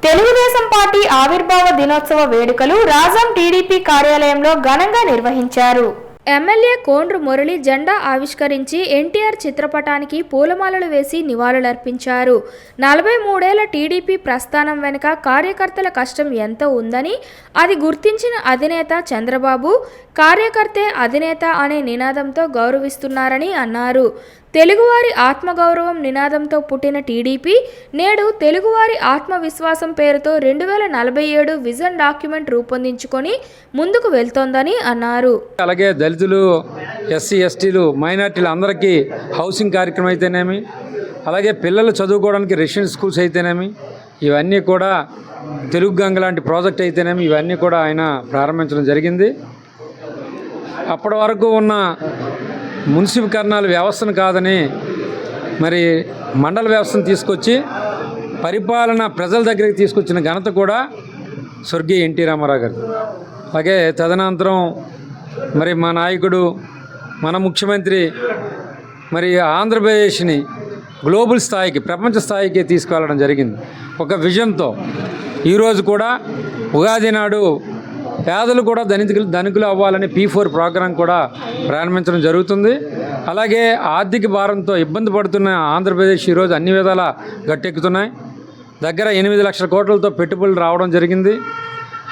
Telugu Desam party ఆవిర్భావ దినోత్సవ వేడుకలు రాజం టీడీపీ కార్యాలయంలో ఘనంగా నిర్వహించారు. ఎమ్మెల్యే కోండ్రు మురళి జెండా ఆవిష్కరించి ఎన్టీఆర్ చిత్రపటానికి పూలమాలలు వేసి నివాళులర్పించారు. 43 ఏళ్ల టీడీపీ ప్రస్థానం వెనుక కార్యకర్తల కష్టం ఎంతో ఉందని, అది గుర్తించిన అధినేత చంద్రబాబు కార్యకర్తే అధినేత అనే నినాదంతో గౌరవిస్తున్నారని అన్నారు. తెలుగువారి ఆత్మగౌరవం నినాదంతో పుట్టిన టీడీపీ నేడు తెలుగువారి ఆత్మవిశ్వాసం పేరుతో 2047 విజన్ డాక్యుమెంట్ రూపొందించుకొని ముందుకు వెళ్తోందని అన్నారు. అలాగే దళితులు, ఎస్సీ ఎస్టీలు, మైనార్టీలు అందరికీ హౌసింగ్ కార్యక్రమం అయితేనేమి, అలాగే పిల్లలు చదువుకోవడానికి రెసిడెన్షియల్ స్కూల్స్ అయితేనేమి, ఇవన్నీ కూడా తెలుగు గంగ లాంటి ప్రాజెక్ట్ అయితేనేమి, ఇవన్నీ కూడా ఆయన ప్రారంభించడం జరిగింది. అప్పటి వరకు ఉన్న మున్సిపీకరణాల వ్యవస్థను కాదని మరి మండల వ్యవస్థను తీసుకొచ్చి పరిపాలన ప్రజల దగ్గరికి తీసుకొచ్చిన ఘనత కూడా స్వర్గీయ ఎన్టీ రామారావు గారు. అలాగే తదనంతరం మరి మా నాయకుడు, మన ముఖ్యమంత్రి మరి ఆంధ్రప్రదేశ్ని గ్లోబల్ స్థాయికి, ప్రపంచ స్థాయికి తీసుకువెళ్ళడం జరిగింది ఒక విజన్తో. ఈరోజు కూడా ఉగాది నాడు పేదలు కూడా ధనికులు అవ్వాలని P4 ప్రోగ్రాం కూడా ప్రారంభించడం జరుగుతుంది. అలాగే ఆర్థిక భారంతో ఇబ్బంది పడుతున్న ఆంధ్రప్రదేశ్ ఈరోజు అన్ని విధాలా గట్టెక్కుతున్నాయి. దగ్గర 8 లక్షల కోట్లతో పెట్టుబడులు రావడం జరిగింది.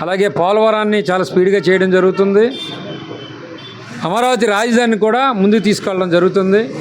అలాగే పోలవరాన్ని చాలా స్పీడ్గా చేయడం జరుగుతుంది. అమరావతి రాజధానిని కూడా ముందుకు తీసుకెళ్ళడం జరుగుతుంది.